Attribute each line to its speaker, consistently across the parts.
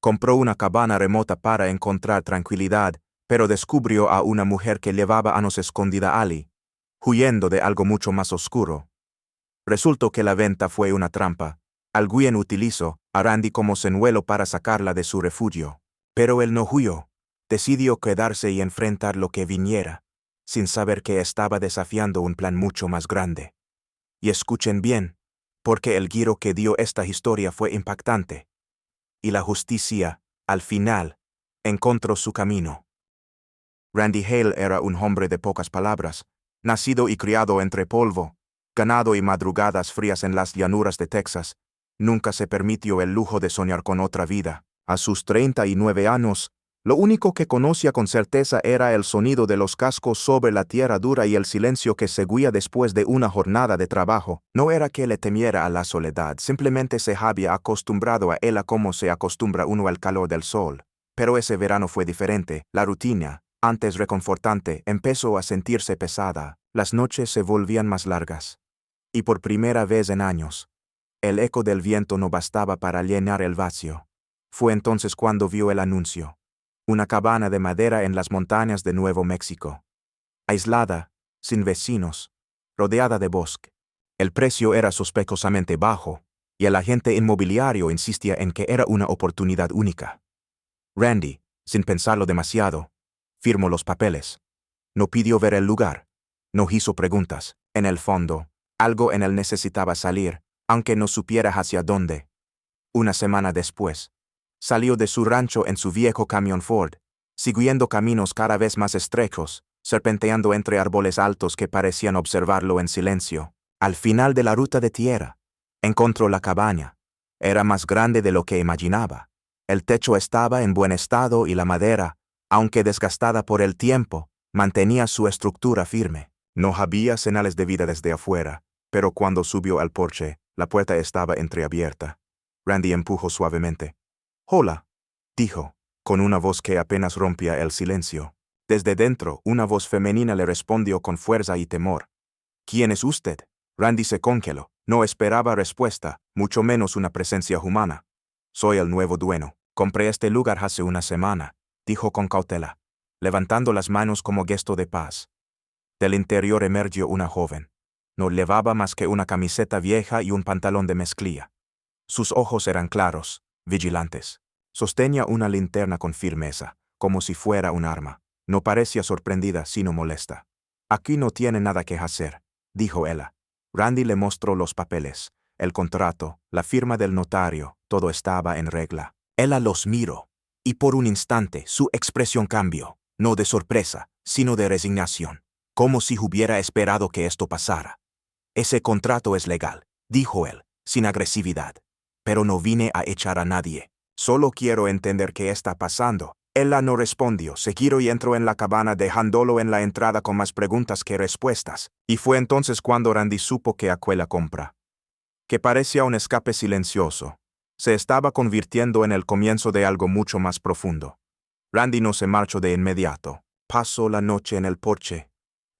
Speaker 1: Compró una cabana remota para encontrar tranquilidad, pero descubrió a una mujer que llevaba años escondida allí, huyendo de algo mucho más oscuro. Resultó que la venta fue una trampa. Alguien utilizó a Randy como señuelo para sacarla de su refugio. Pero él no huyó. Decidió quedarse y enfrentar lo que viniera, sin saber que estaba desafiando un plan mucho más grande. Y escuchen bien, porque el giro que dio esta historia fue impactante. Y la justicia, al final, encontró su camino. Randy Hale era un hombre de pocas palabras, nacido y criado entre polvo, ganado y madrugadas frías en las llanuras de Texas. Nunca se permitió el lujo de soñar con otra vida. A sus 39 años, lo único que conocía con certeza era el sonido de los cascos sobre la tierra dura y el silencio que seguía después de una jornada de trabajo. No era que le temiera a la soledad, simplemente se había acostumbrado a ella como se acostumbra uno al calor del sol. Pero ese verano fue diferente. La rutina, antes reconfortante, empezó a sentirse pesada. Las noches se volvían más largas. Y por primera vez en años, el eco del viento no bastaba para llenar el vacío. Fue entonces cuando vio el anuncio. Una cabana de madera en las montañas de Nuevo México. Aislada, sin vecinos, rodeada de bosque. El precio era sospechosamente bajo, y el agente inmobiliario insistía en que era una oportunidad única. Randy, sin pensarlo demasiado, firmó los papeles. No pidió ver el lugar. No hizo preguntas. En el fondo, algo en él necesitaba salir, aunque no supiera hacia dónde. Una semana después, salió de su rancho en su viejo camión Ford, siguiendo caminos cada vez más estrechos, serpenteando entre árboles altos que parecían observarlo en silencio. Al final de la ruta de tierra, encontró la cabaña. Era más grande de lo que imaginaba. El techo estaba en buen estado y la madera, aunque desgastada por el tiempo, mantenía su estructura firme. No había señales de vida desde afuera, pero cuando subió al porche, la puerta estaba entreabierta. Randy empujó suavemente. «Hola», dijo, con una voz que apenas rompía el silencio. Desde dentro, una voz femenina le respondió con fuerza y temor. «¿Quién es usted?» Randy se congeló. No esperaba respuesta, mucho menos una presencia humana. «Soy el nuevo dueño. Compré este lugar hace una semana», dijo con cautela, levantando las manos como gesto de paz. Del interior emergió una joven. No llevaba más que una camiseta vieja y un pantalón de mezclilla. Sus ojos eran claros, vigilantes. Sostenía una linterna con firmeza, como si fuera un arma. No parecía sorprendida, sino molesta. «Aquí no tiene nada que hacer», dijo ella. Randy le mostró los papeles, el contrato, la firma del notario, todo estaba en regla. Ella los miró, y por un instante su expresión cambió, no de sorpresa, sino de resignación, como si hubiera esperado que esto pasara. «Ese contrato es legal», dijo él, sin agresividad. «Pero no vine a echar a nadie. Solo quiero entender qué está pasando». Ella no respondió, se giró y entró en la cabana dejándolo en la entrada con más preguntas que respuestas, y fue entonces cuando Randy supo que aquella compra, que parecía un escape silencioso, se estaba convirtiendo en el comienzo de algo mucho más profundo. Randy no se marchó de inmediato. Pasó la noche en el porche,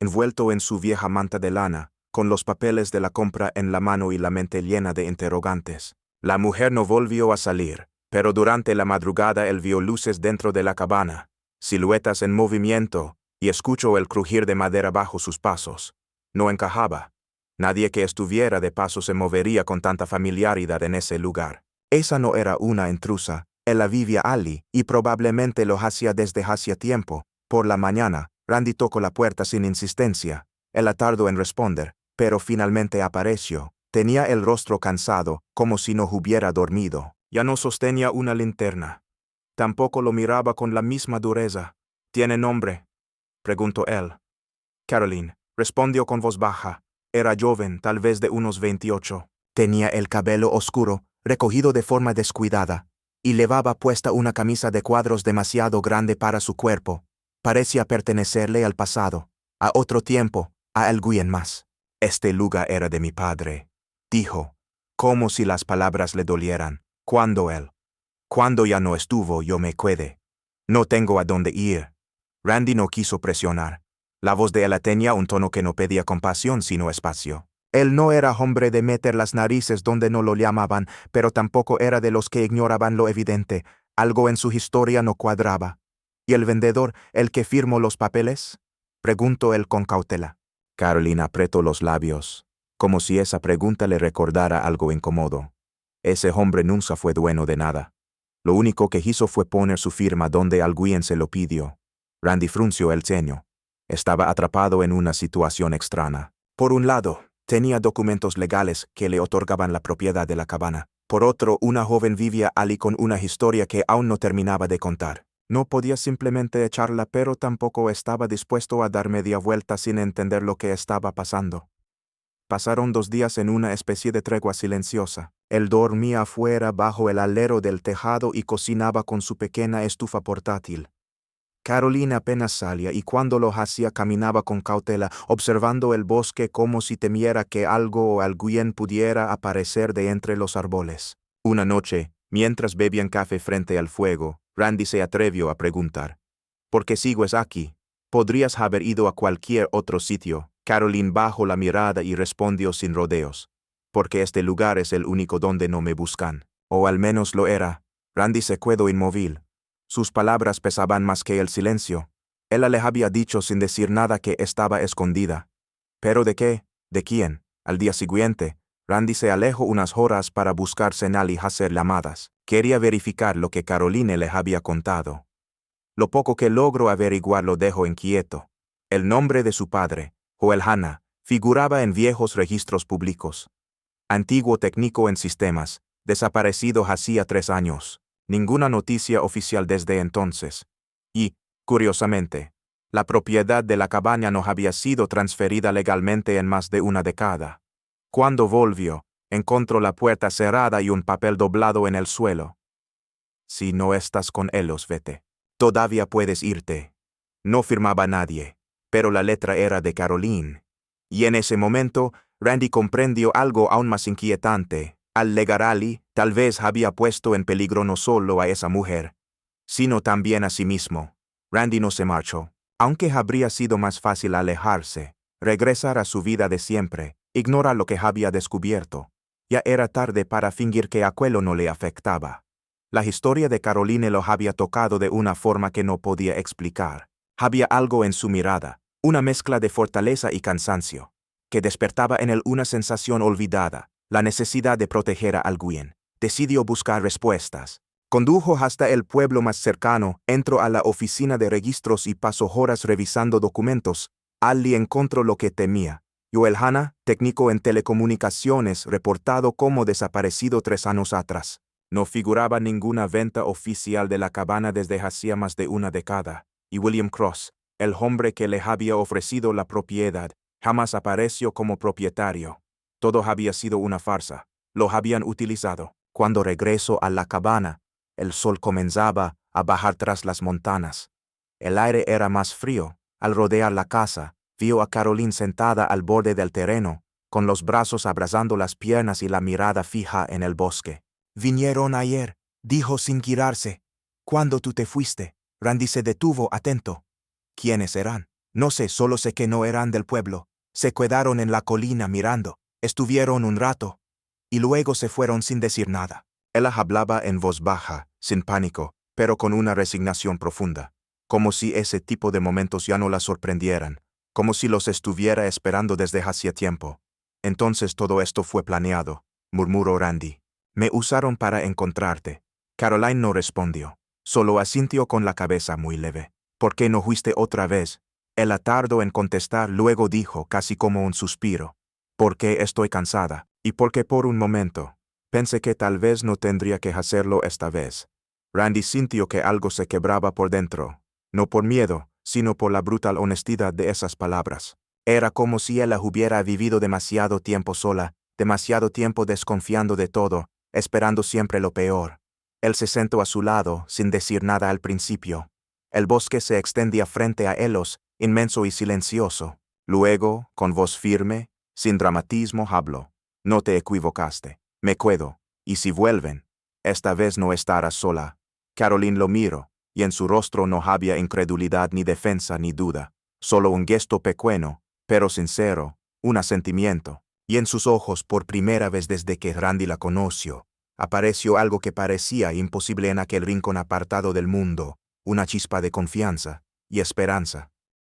Speaker 1: envuelto en su vieja manta de lana, con los papeles de la compra en la mano y la mente llena de interrogantes. La mujer no volvió a salir, pero durante la madrugada él vio luces dentro de la cabana, siluetas en movimiento, y escuchó el crujir de madera bajo sus pasos. No encajaba. Nadie que estuviera de paso se movería con tanta familiaridad en ese lugar. Esa no era una intrusa. Ella vivía allí, y probablemente lo hacía desde hacía tiempo. Por la mañana, Randy tocó la puerta sin insistencia. Ella tardó en responder, pero finalmente apareció. Tenía el rostro cansado, como si no hubiera dormido. Ya no sostenía una linterna. Tampoco lo miraba con la misma dureza. «¿Tiene nombre?», preguntó él. «Caroline», respondió con voz baja. Era joven, tal vez de unos 28. Tenía el cabello oscuro, recogido de forma descuidada, y llevaba puesta una camisa de cuadros demasiado grande para su cuerpo. Parecía pertenecerle al pasado, a otro tiempo, a alguien más. «Este lugar era de mi padre», dijo, como si las palabras le dolieran. Cuando ya no estuvo, yo me quedé. No tengo a dónde ir». Randy no quiso presionar. La voz de ella tenía un tono que no pedía compasión sino espacio. Él no era hombre de meter las narices donde no lo llamaban, pero tampoco era de los que ignoraban lo evidente. Algo en su historia no cuadraba. ¿Y el vendedor, el que firmó los papeles? Preguntó él con cautela. Caroline apretó los labios, como si esa pregunta le recordara algo incómodo. Ese hombre nunca fue dueño de nada. Lo único que hizo fue poner su firma donde alguien se lo pidió. Randy frunció el ceño. Estaba atrapado en una situación extraña. Por un lado, tenía documentos legales que le otorgaban la propiedad de la cabana. Por otro, una joven vivía allí con una historia que aún no terminaba de contar. No podía simplemente echarla, pero tampoco estaba dispuesto a dar media vuelta sin entender lo que estaba pasando. Pasaron 2 días en una especie de tregua silenciosa. Él dormía afuera bajo el alero del tejado y cocinaba con su pequeña estufa portátil. Caroline apenas salía y cuando lo hacía caminaba con cautela, observando el bosque como si temiera que algo o alguien pudiera aparecer de entre los árboles. Una noche, mientras bebían café frente al fuego, Randy se atrevió a preguntar: ¿por qué sigues aquí? Podrías haber ido a cualquier otro sitio. Caroline bajó la mirada y respondió sin rodeos: porque este lugar es el único donde no me buscan. O al menos lo era. Randy se quedó inmóvil. Sus palabras pesaban más que el silencio. Ella le había dicho sin decir nada que estaba escondida. ¿Pero de qué? ¿De quién? Al día siguiente, Randy se alejó unas horas para buscar señal y hacer llamadas. Quería verificar lo que Caroline le había contado. Lo poco que logró averiguar lo dejó inquieto. El nombre de su padre, Joel Hanna, figuraba en viejos registros públicos. Antiguo técnico en sistemas, desaparecido hacía 3 años. Ninguna noticia oficial desde entonces. Y, curiosamente, la propiedad de la cabaña no había sido transferida legalmente en más de una década. Cuando volvió, encontró la puerta cerrada y un papel doblado en el suelo. Si no estás con ellos, vete. Todavía puedes irte. No firmaba nadie, pero la letra era de Caroline. Y en ese momento, Randy comprendió algo aún más inquietante. Al llegar allí, tal vez había puesto en peligro no solo a esa mujer, sino también a sí mismo. Randy no se marchó. Aunque habría sido más fácil alejarse, regresar a su vida de siempre, ignorar lo que había descubierto. Ya era tarde para fingir que aquello no le afectaba. La historia de Caroline lo había tocado de una forma que no podía explicar. Había algo en su mirada, una mezcla de fortaleza y cansancio, que despertaba en él una sensación olvidada, la necesidad de proteger a alguien. Decidió buscar respuestas. Condujo hasta el pueblo más cercano, entró a la oficina de registros y pasó horas revisando documentos. Allí encontró lo que temía. Joel Hanna, técnico en telecomunicaciones, reportado como desaparecido 3 años atrás. No figuraba ninguna venta oficial de la cabana desde hacía más de una década. Y William Cross, el hombre que le había ofrecido la propiedad, jamás apareció como propietario. Todo había sido una farsa. Lo habían utilizado. Cuando regresó a la cabana, el sol comenzaba a bajar tras las montañas. El aire era más frío. Al rodear la casa, vio a Caroline sentada al borde del terreno, con los brazos abrazando las piernas y la mirada fija en el bosque. «Vinieron ayer», dijo sin girarse. «¿Cuándo tú te fuiste?» Randy se detuvo atento. «¿Quiénes eran?» «No sé, solo sé que no eran del pueblo. Se quedaron en la colina mirando. Estuvieron un rato. Y luego se fueron sin decir nada». Ella hablaba en voz baja, sin pánico, pero con una resignación profunda. Como si ese tipo de momentos ya no la sorprendieran. Como si los estuviera esperando desde hacía tiempo. «Entonces todo esto fue planeado», murmuró Randy. «Me usaron para encontrarte». Caroline no respondió. Solo asintió con la cabeza muy leve. «¿Por qué no fuiste otra vez?» Ella tardó en contestar, luego dijo, casi como un suspiro: «Porque estoy cansada, y porque por un momento pensé que tal vez no tendría que hacerlo esta vez». Randy sintió que algo se quebraba por dentro, no por miedo, sino por la brutal honestidad de esas palabras. Era como si ella hubiera vivido demasiado tiempo sola, demasiado tiempo desconfiando de todo, esperando siempre lo peor. Él se sentó a su lado, sin decir nada al principio. El bosque se extendía frente a ellos, inmenso y silencioso. Luego, con voz firme, sin dramatismo, habló: «No te equivocaste. Me quedo. Y si vuelven, esta vez no estarás sola». Caroline lo miró, y en su rostro no había incredulidad ni defensa ni duda, solo un gesto pequeño, pero sincero, un asentimiento. Y en sus ojos, por primera vez desde que Randy la conoció, apareció algo que parecía imposible en aquel rincón apartado del mundo, una chispa de confianza y esperanza.